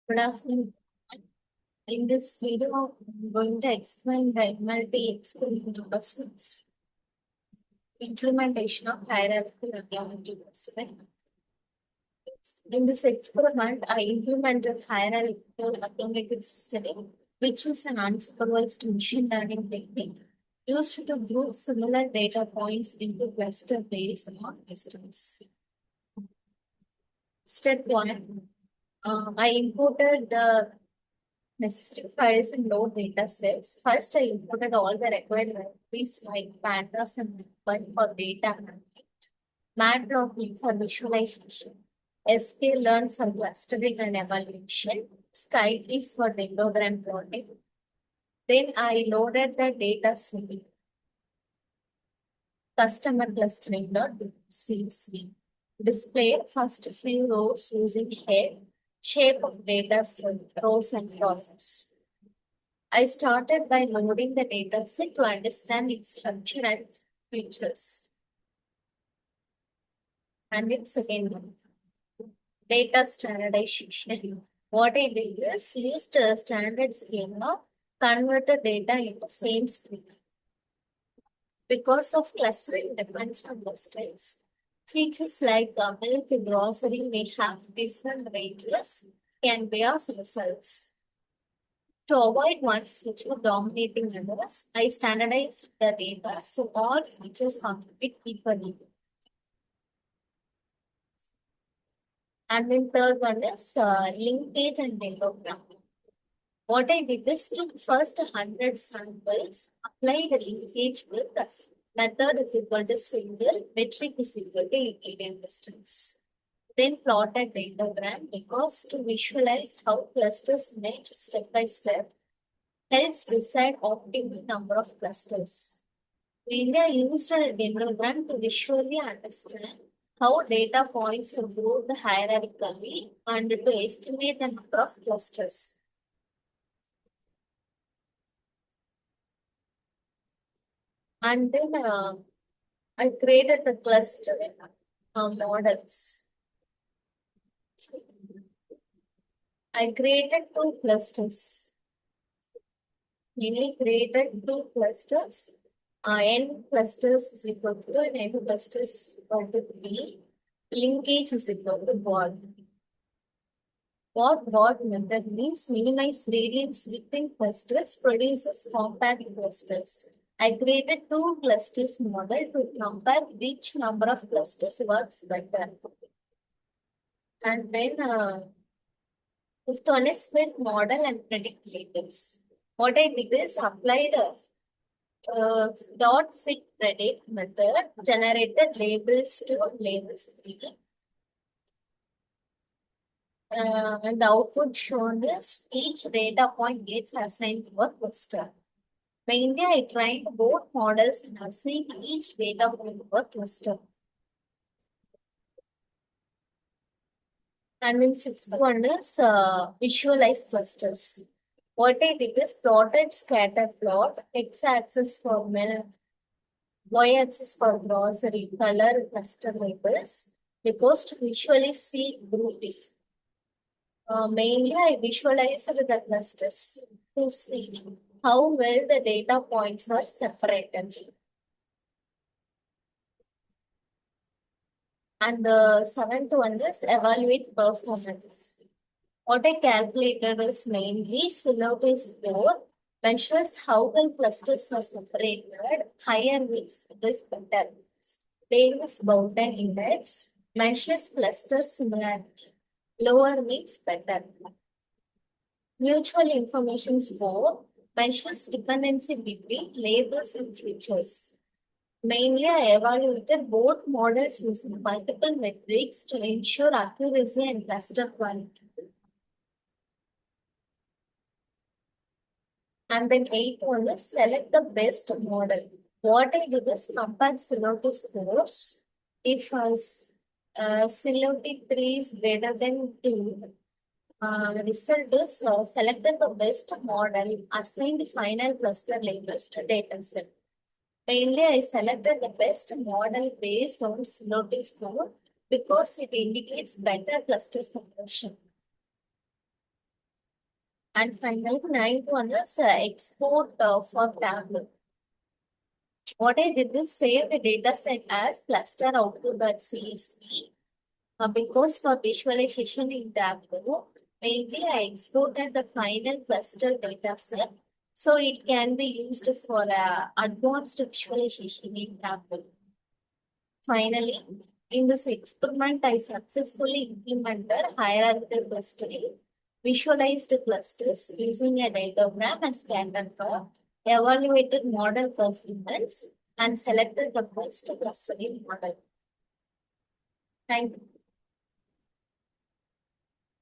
Good afternoon. In this video, I'm going to explain the MLT experiment number 6, implementation of hierarchical agglomerative experiment. In this experiment, I implemented hierarchical agglomerative study, which is an unsupervised machine learning technique used to group similar data points into cluster based on distance. Step 1, I imported the necessary files and load data sets. First, I imported all the required libraries like pandas and NumPy for data handling, matplotlib for visualization, sklearn for clustering and evaluation, skytree for dendrogram plotting. Then I loaded the data set customer clustering.csv. Displayed first few rows using head, shape of data set, rows and columns. I started by loading the dataset to understand its structure and features. And its second one, data standardization. What I did is used a standard schema, converted data into same schema. Because of clustering depends on distance, features like milk grocery may have different ranges, can bias results. To avoid one feature dominating others, I standardized the data so all features compete equally. And then third one is linkage and dendrogram. What I did is took first 100 samples, apply the linkage with the method is equal to single, metric is equal to Euclidean distance. Then plot a dendrogram because to visualize how clusters match step by step helps decide optimal number of clusters. India used a dendrogram to visually understand how data points are grouped hierarchically and to estimate the number of clusters. And then I created the cluster models. I created two clusters. Mainly created two clusters. N clusters is equal to and N clusters is equal to 3. Linkage is equal to God. What God method means minimize variance within clusters produces compact clusters. I created two clusters model to compare which number of clusters works better. And then fifth one is fit model and predict labels. What I did is applied dot fit predict method, generated labels to labels 3. And the output shown is each data point gets assigned to a cluster. Mainly, I trained both models and assigned each data point to a cluster. And then sixth one is visualize clusters. What I did is plotted scatter plot, x-axis for milk, y-axis for grocery, color cluster labels, because to visually see grouping. Mainly, I visualized the clusters to see how well the data points are separated. And the seventh one is evaluate performance. What I calculated is mainly similarity score, measures how well clusters are separated, higher mix it is better. Davis Bowden index measures cluster similarity, lower mix better. Mutual information score measures dependency between labels and features. Mainly, I evaluated both models using multiple metrics to ensure accuracy and cluster quality. And then eighth one is select the best model. What I did is compare similarity scores. If similarity 3 is greater than 2, result is selected the best model, assigned the final cluster labels to dataset. Mainly, I selected the best model based on similarity score because it indicates better cluster separation. And finally, ninth one is export for tableau. What I did is save the data set as cluster output.csv because for visualization in Tableau, mainly I exported the final cluster data set so it can be used for advanced visualization in Tableau. Finally, in this experiment, I successfully implemented hierarchical clustering, visualized clusters using a diagram and scatter plot, evaluated model performance, and selected the best clustering model. Thank you.